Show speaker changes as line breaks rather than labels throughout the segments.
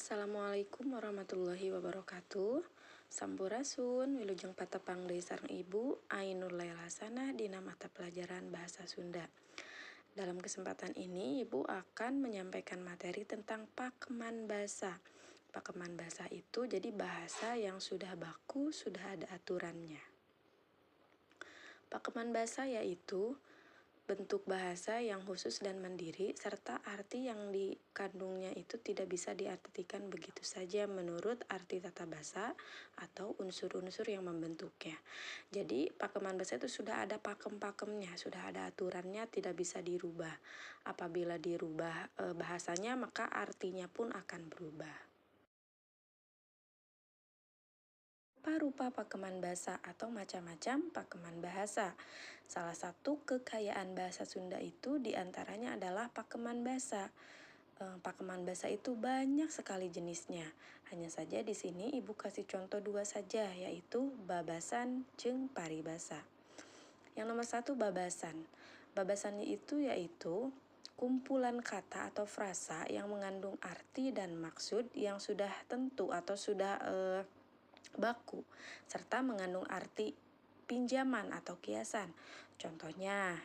Assalamualaikum warahmatullahi wabarakatuh. Sampurasun, wilujeng patepang deui sareng Ibu, Ainur Laila Hasanah dina mata pelajaran Bahasa Sunda. Dalam kesempatan ini, Ibu akan menyampaikan materi tentang pakeman basa. Pakeman basa itu jadi bahasa yang sudah baku, sudah ada aturannya. Pakeman basa yaitu bentuk bahasa yang khusus dan mandiri, serta arti yang dikandungnya itu tidak bisa diartikan begitu saja menurut arti tata bahasa atau unsur-unsur yang membentuknya. Jadi pakeman bahasa itu sudah ada pakem-pakemnya, sudah ada aturannya, tidak bisa dirubah. Apabila dirubah bahasanya, maka artinya pun akan berubah. Rupa pakeman bahasa atau macam-macam pakeman bahasa. Salah satu kekayaan bahasa Sunda itu diantaranya adalah pakeman bahasa. Pakeman bahasa itu banyak sekali jenisnya. Hanya saja di sini Ibu kasih contoh dua saja, yaitu babasan jeung paribasa. Yang nomor 1 babasan. Babasannya itu yaitu kumpulan kata atau frasa yang mengandung arti dan maksud yang sudah tentu atau sudah baku, serta mengandung arti pinjaman atau kiasan. Contohnya,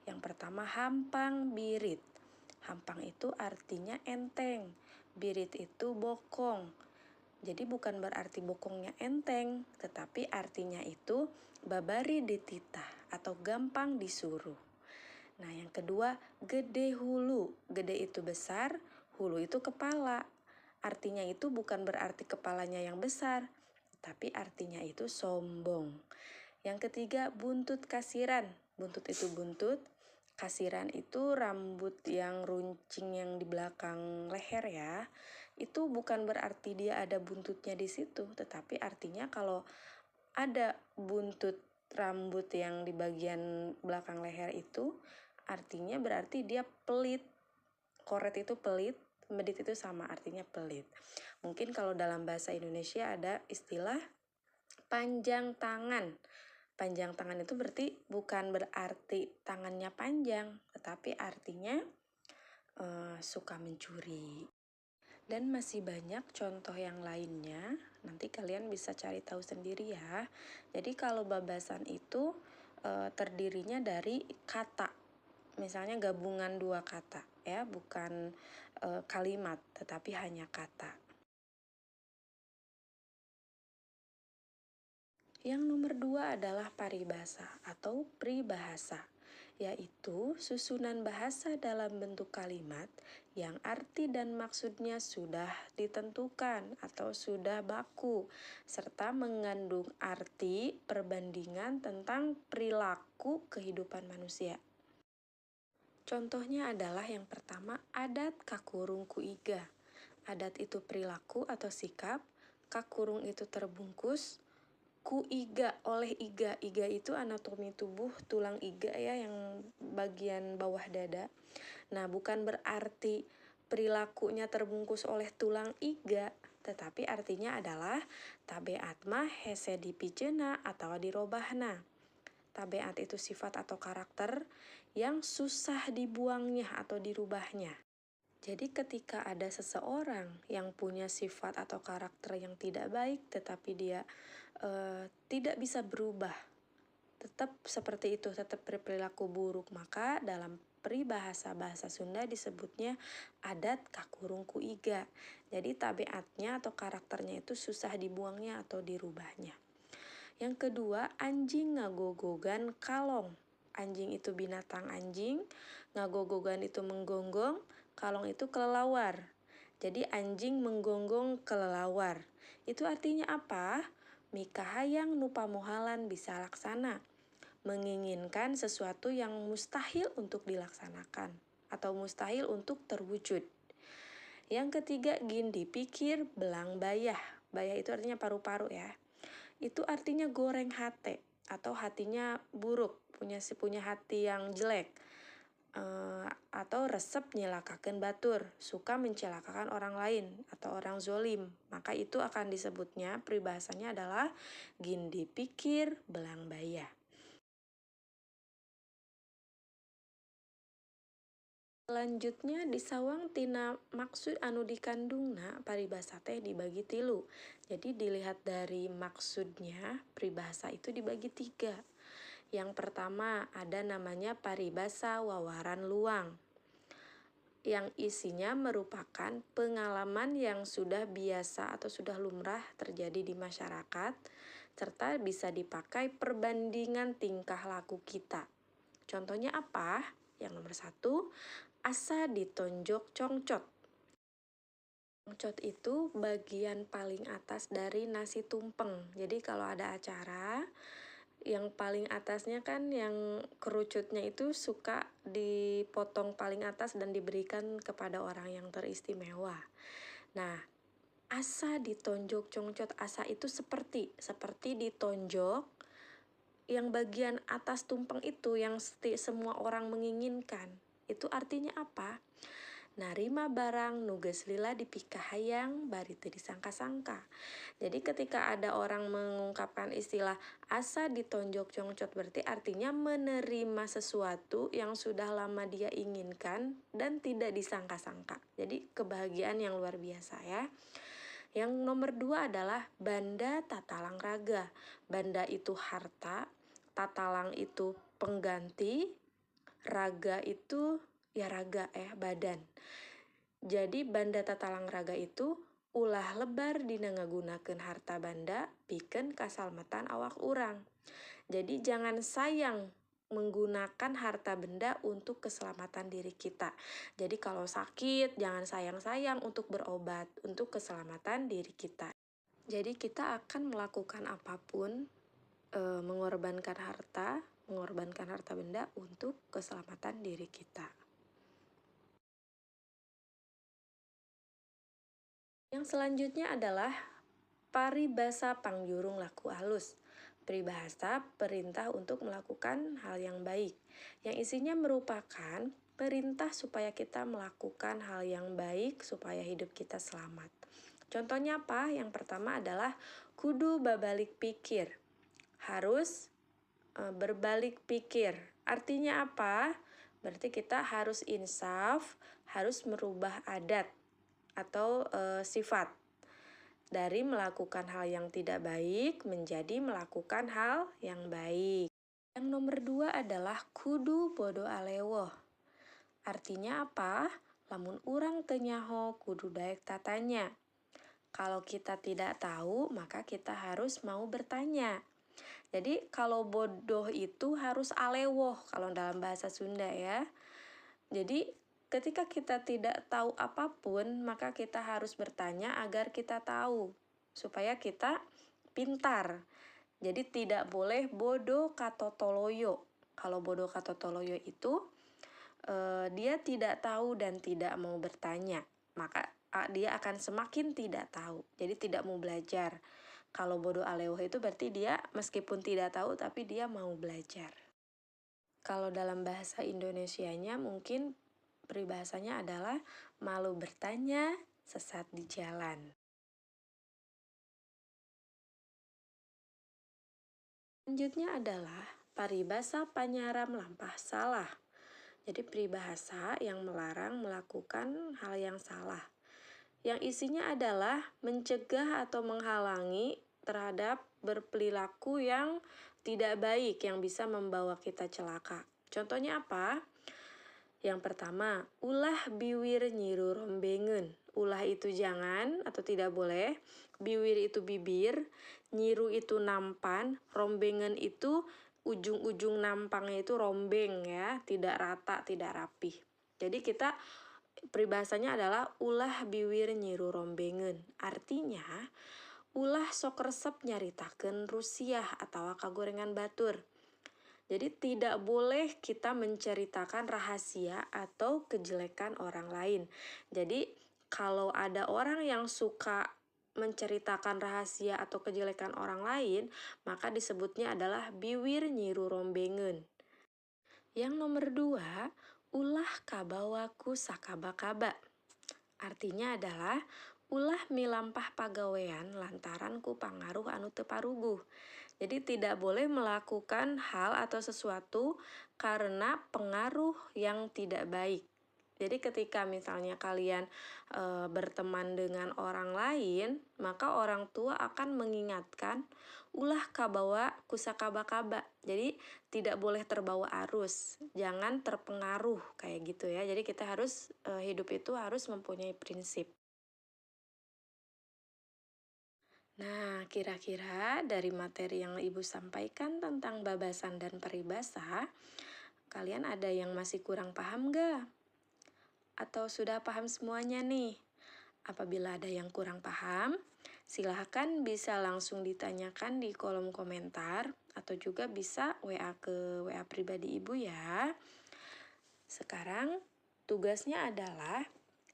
yang pertama hampang birit. Hampang itu artinya enteng, birit itu bokong. Jadi bukan berarti bokongnya enteng, tetapi artinya itu babari dititah atau gampang disuruh. Nah, yang kedua, gede hulu. Gede itu besar, hulu itu kepala. Artinya itu bukan berarti kepalanya yang besar, tapi artinya itu sombong. Yang ketiga, buntut kasiran. Buntut itu buntut, kasiran itu rambut yang runcing yang di belakang leher ya. Itu bukan berarti dia ada buntutnya di situ, tetapi artinya kalau ada buntut rambut yang di bagian belakang leher itu, artinya berarti dia pelit. Koret itu pelit, medit itu sama artinya pelit. Mungkin kalau dalam bahasa Indonesia ada istilah panjang tangan. Panjang tangan itu berarti bukan berarti tangannya panjang, tetapi artinya suka mencuri. Dan masih banyak contoh yang lainnya, nanti kalian bisa cari tahu sendiri ya. Jadi kalau babasan itu terdirinya dari kata. Misalnya gabungan dua kata ya, bukan kalimat, tetapi hanya kata. Yang nomor 2 adalah paribasa atau pribahasa, yaitu susunan bahasa dalam bentuk kalimat yang arti dan maksudnya sudah ditentukan atau sudah baku, serta mengandung arti perbandingan tentang perilaku kehidupan manusia. Contohnya adalah yang pertama, adat kakurung ku iga. Adat itu perilaku atau sikap, kakurung itu terbungkus, ku iga oleh iga. Iga itu anatomi tubuh tulang iga ya, yang bagian bawah dada. Nah, bukan berarti perilakunya terbungkus oleh tulang iga, tetapi artinya adalah tabeat mah hese dipijeuna atau dirobahna. Tabeat itu sifat atau karakter yang susah dibuangnya atau dirubahnya. Jadi ketika ada seseorang yang punya sifat atau karakter yang tidak baik, tetapi dia tidak bisa berubah, tetap seperti itu, tetap berperilaku buruk, maka dalam peribahasa bahasa Sunda disebutnya adat kakurung ku iga. Jadi tabiatnya atau karakternya itu susah dibuangnya atau dirubahnya. Yang kedua, anjing ngagogogan kalong. Anjing itu binatang anjing, ngagogogan itu menggonggong, kalong itu kelelawar. Jadi anjing menggonggong kelelawar. Itu artinya apa? Mikahayang nupa mohalan bisa laksana. Menginginkan sesuatu yang mustahil untuk dilaksanakan atau mustahil untuk terwujud. Yang ketiga, gin dipikir belang bayah. Bayah itu artinya paru-paru ya. Itu artinya goreng hate atau hatinya buruk, punya hati yang jelek. Atau resep nyelakakeun batur, suka mencelakakan orang lain atau orang zolim, maka itu akan disebutnya peribahasanya adalah gin dipikir belang bayah. Selanjutnya disawang tina maksud anu dikandungna paribasa teh dibagi tilu. Jadi dilihat dari maksudnya, peribahasa itu dibagi tiga. Yang pertama ada namanya paribasa wawaran luang, yang isinya merupakan pengalaman yang sudah biasa atau sudah lumrah terjadi di masyarakat, serta bisa dipakai perbandingan tingkah laku kita. Contohnya apa? Yang nomor satu, asa ditonjok congcot. Congcot itu bagian paling atas dari nasi tumpeng. Jadi kalau ada acara, yang paling atasnya kan yang kerucutnya itu suka dipotong paling atas dan diberikan kepada orang yang teristimewa. Nah, asa ditonjok congcot, asa itu seperti ditonjok yang bagian atas tumpeng itu yang semua orang menginginkan. Itu artinya apa? Narima barang nuges lila dipikahayang bari teu disangka-sangka. Jadi ketika ada orang mengungkapkan istilah asa ditonjok congcot, berarti artinya menerima sesuatu yang sudah lama dia inginkan dan tidak disangka-sangka. Jadi kebahagiaan yang luar biasa ya. Yang nomor 2 adalah banda tatalang raga. Banda itu harta, tatalang itu pengganti, raga itu ya raga badan. Jadi banda tatalang raga itu ulah lebar dina ngagunakeun harta banda pikeun kasalmatan awak urang. Jadi jangan sayang menggunakan harta benda untuk keselamatan diri kita. Jadi kalau sakit jangan sayang-sayang untuk berobat untuk keselamatan diri kita. Jadi kita akan melakukan apapun, mengorbankan harta benda untuk keselamatan diri kita. Yang selanjutnya adalah paribasa pangjurung laku halus. Peribahasa perintah untuk melakukan hal yang baik, yang isinya merupakan perintah supaya kita melakukan hal yang baik supaya hidup kita selamat. Contohnya apa? Yang pertama adalah kudu babalik pikir. Harus berbalik pikir. Artinya apa? Berarti kita harus insaf, harus merubah adat atau sifat dari melakukan hal yang tidak baik menjadi melakukan hal yang baik. Yang nomor 2 adalah kudu bodo alewoh. Artinya apa? Lamun urang teu nyaho kudu daek tatanya. Kalau kita tidak tahu, maka kita harus mau bertanya. Jadi kalau bodoh itu harus alewoh kalau dalam bahasa Sunda ya. Jadi ketika kita tidak tahu apapun, maka kita harus bertanya agar kita tahu, supaya kita pintar. Jadi tidak boleh bodoh katotoloyo. Kalau bodoh katotoloyo itu, dia tidak tahu dan tidak mau bertanya. Maka dia akan semakin tidak tahu. Jadi tidak mau belajar. Kalau bodoh alewoh itu berarti dia meskipun tidak tahu, tapi dia mau belajar. Kalau dalam bahasa Indonesianya mungkin peribahasanya adalah malu bertanya, sesat di jalan. Selanjutnya adalah paribasa panyaram lampah salah. Jadi peribahasa yang melarang melakukan hal yang salah. Yang isinya adalah mencegah atau menghalangi terhadap berperilaku yang tidak baik yang bisa membawa kita celaka. Contohnya apa? Yang pertama, ulah biwir nyiru rombengen. Ulah itu jangan atau tidak boleh. Biwir itu bibir, nyiru itu nampan, rombengen itu ujung-ujung nampangnya itu rombeng ya, tidak rata, tidak rapih. Jadi kita peribahasanya adalah ulah biwir nyiru rombengen. Artinya, ulah sok resep nyaritakeun rusiah atau kagorengan batur. Jadi tidak boleh kita menceritakan rahasia atau kejelekan orang lain. Jadi kalau ada orang yang suka menceritakan rahasia atau kejelekan orang lain, maka disebutnya adalah biwir nyiru rombengen. Yang nomor 2, ulah kabawaku sakaba-kaba. Artinya adalah ulah milampah pagawean lantaran ku pangaruh anu teu paruguh. Jadi tidak boleh melakukan hal atau sesuatu karena pengaruh yang tidak baik. Jadi ketika misalnya kalian berteman dengan orang lain, maka orang tua akan mengingatkan ulah kabawa kusakaba-kaba. Jadi tidak boleh terbawa arus, jangan terpengaruh kayak gitu ya. Jadi kita harus hidup itu harus mempunyai prinsip. Nah, kira-kira dari materi yang Ibu sampaikan tentang babasan dan peribahasa, kalian ada yang masih kurang paham nggak? Atau sudah paham semuanya nih? Apabila ada yang kurang paham, silahkan bisa langsung ditanyakan di kolom komentar atau juga bisa WA ke WA pribadi Ibu ya. Sekarang tugasnya adalah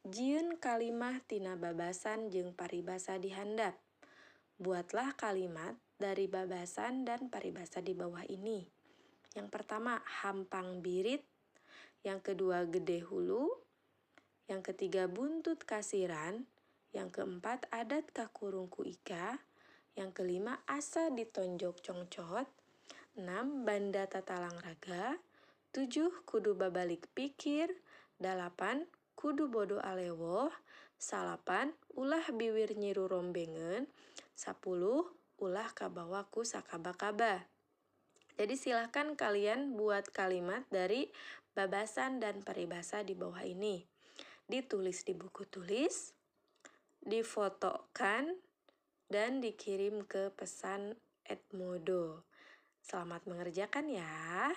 jieun kalimah tina babasan jeung paribasa di handap. Buatlah kalimat dari babasan dan paribasa di bawah ini. Yang pertama, hampang birit. Yang kedua, gede hulu. Yang ketiga, buntut kasiran. Yang keempat, adat kakurungku ika. Yang kelima, asa ditonjok congcot. 6. Banda tatalang raga. 7. Kudu babalik pikir. 8. Kudu bodo alewoh. 9. Ulah biwir nyiru rombengen. 10. Ulah kabawaku sakaba-kaba. Jadi silahkan kalian buat kalimat dari babasan dan peribahasa di bawah ini. Ditulis di buku tulis, difotokan, dan dikirim ke pesan Edmodo. Selamat mengerjakan ya.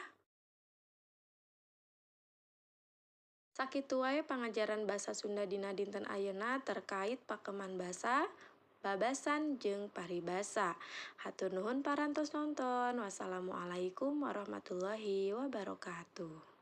Sakitu wae pangajaran basa Sunda dina dinten ayeuna terkait pakeman basa, babasan jeung paribasa. Hatur nuhun parantos nonton. Wassalamualaikum warahmatullahi wabarakatuh.